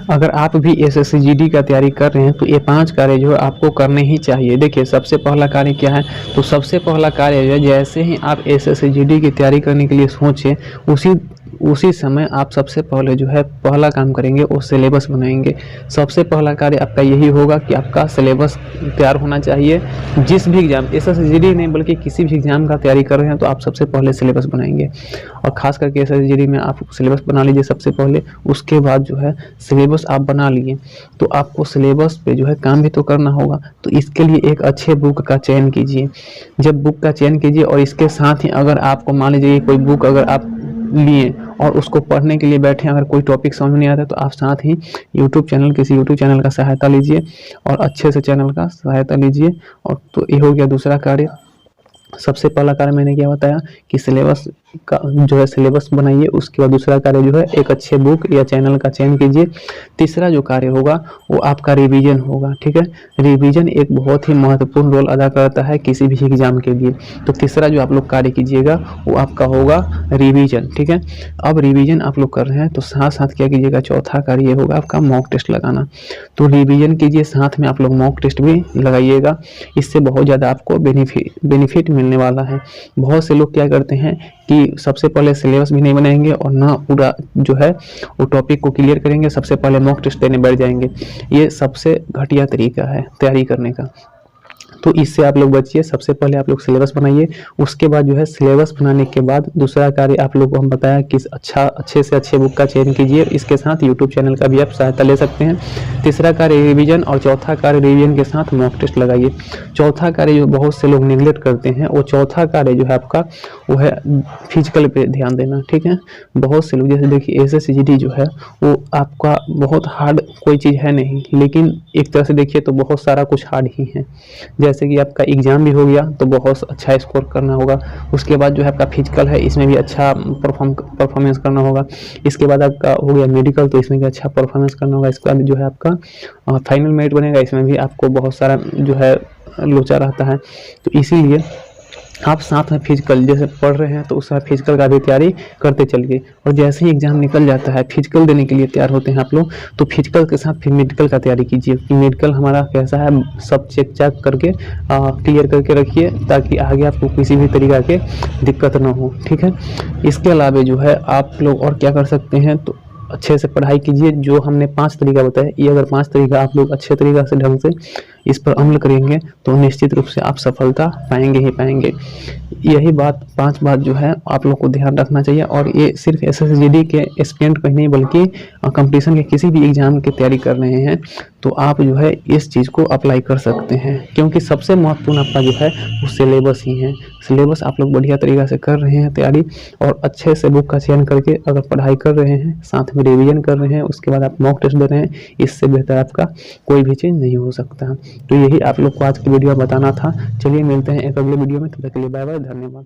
अगर आप भी एसएससी जीडी का तैयारी कर रहे हैं तो ये 5 कार्य जो है आपको करने ही चाहिए। देखिए सबसे पहला कार्य क्या है, तो सबसे पहला कार्य जो है जैसे ही आप एसएससी जीडी की तैयारी करने के लिए सोचें उसी समय आप सबसे पहले जो है पहला काम करेंगे वो सिलेबस बनाएंगे। सबसे पहला कार्य आपका यही होगा कि आपका सिलेबस तैयार होना चाहिए। जिस भी एग्जाम, एसएससी जीडी नहीं बल्कि किसी भी एग्जाम का तैयारी कर रहे हैं तो आप सबसे पहले सिलेबस बनाएंगे, और खास करके एसएससी जीडी में आप सिलेबस बना लीजिए सबसे पहले। उसके बाद जो है सिलेबस आप बना लिए तो आपको सिलेबस पे जो है काम भी तो करना होगा। तो इसके लिए एक अच्छे बुक का चयन कीजिए। जब बुक का चयन कीजिए और इसके साथ ही अगर आपको मान लीजिए कोई बुक अगर आप लिए और उसको पढ़ने के लिए बैठे, अगर कोई टॉपिक समझ नहीं आता तो आप साथ ही किसी यूट्यूब चैनल का सहायता लीजिए और अच्छे से चैनल का सहायता लीजिए। और तो ये हो गया दूसरा कार्य। सबसे पहला कार्य मैंने क्या बताया कि सिलेबस का जो है सिलेबस बनाइए। उसके बाद दूसरा कार्य जो है एक अच्छे बुक या चैनल का चयन कीजिए। तीसरा जो कार्य होगा वो आपका रिवीजन होगा। ठीक है, रिवीजन एक बहुत ही महत्वपूर्ण रोल अदा करता है किसी भी एग्जाम के लिए। तो तीसरा जो आप लोग कार्य कीजिएगा वो आपका होगा रिवीजन। ठीक है, अब रिवीजन आप लोग कर रहे हैं तो साथ साथ क्या कीजिएगा, चौथा कार्य ये होगा आपका मॉक टेस्ट लगाना। तो रिवीजन कीजिए, साथ में आप लोग मॉक टेस्ट भी लगाइएगा। इससे बहुत ज़्यादा आपको बेनिफिट मिलने वाला है। बहुत से लोग क्या करते हैं कि सबसे पहले सिलेबस भी नहीं बनाएंगे और ना पूरा जो है वो टॉपिक को क्लियर करेंगे, सबसे पहले मॉक टेस्ट देने बैठ जाएंगे। ये सबसे घटिया तरीका है तैयारी करने का, तो इससे आप लोग बचिए। सबसे पहले आप लोग सिलेबस बनाइए। उसके बाद जो है सिलेबस बनाने के बाद दूसरा कार्य आप लोग को हम बताया कि अच्छे से अच्छे बुक का चयन कीजिए। इसके साथ यूट्यूब चैनल का भी आप सहायता ले सकते हैं। तीसरा कार्य रिवीजन और चौथा कार्य रिवीजन के साथ मॉक टेस्ट लगाइए। चौथा कार्य जो बहुत से लोग निगलेक्ट करते हैं, वो चौथा कार्य जो है आपका वो है फिजिकल पे ध्यान देना। ठीक है, बहुत से लोग जैसे देखिए एसएससी जीडी जो है वो आपका बहुत हार्ड कोई चीज़ है नहीं, लेकिन एक तरह से देखिए तो बहुत सारा कुछ हार्ड ही है। जैसे कि आपका एग्जाम भी हो गया तो बहुत अच्छा स्कोर करना होगा। उसके बाद जो है आपका फिजिकल है, इसमें भी अच्छा परफॉर्मेंस करना होगा। इसके बाद आपका हो गया मेडिकल, तो इसमें भी अच्छा परफॉर्मेंस करना होगा। इसके बाद जो है आपका फाइनल मेरिट बनेगा, इसमें भी आपको बहुत सारा जो है लोचा रहता है। तो इसीलिए आप साथ में फिजिकल जैसे पढ़ रहे हैं तो उस फिजिकल का भी तैयारी करते चलिए। और जैसे ही एग्जाम निकल जाता है, फिजिकल देने के लिए तैयार होते हैं आप लोग, तो फिजिकल के साथ फिर मेडिकल का तैयारी कीजिए कि मेडिकल हमारा कैसा है सब चेक करके क्लियर करके रखिए, ताकि आगे आपको किसी भी तरीका के दिक्कत ना हो। ठीक है, इसके अलावा जो है आप लोग और क्या कर सकते हैं, तो अच्छे से पढ़ाई कीजिए। जो हमने 5 तरीका बताया, ये अगर 5 तरीका आप लोग अच्छे तरीका से ढंग से इस पर अमल करेंगे तो निश्चित रूप से आप सफलता पाएंगे ही पाएंगे। यही 5 बात जो है आप लोग को ध्यान रखना चाहिए। और ये सिर्फ एसएससी जीडी के एस्पिरेंट का ही नहीं बल्कि कंपटीशन के किसी भी एग्जाम की तैयारी कर रहे हैं तो आप जो है इस चीज़ को अप्लाई कर सकते हैं, क्योंकि सबसे महत्वपूर्ण आपका जो है वो सिलेबस ही है। सिलेबस आप लोग बढ़िया तरीका से कर रहे हैं तैयारी, और अच्छे से बुक का चयन करके अगर पढ़ाई कर रहे हैं, साथ में रिवीजन कर रहे हैं, उसके बाद आप मॉक टेस्ट दे रहे हैं, इससे बेहतर आपका कोई भी चीज़ नहीं हो सकता। तो यही आप लोग को आज की वीडियो बताना था। चलिए मिलते हैं एक अगले वीडियो में, तब तक के लिए बाय बाय, धन्यवाद।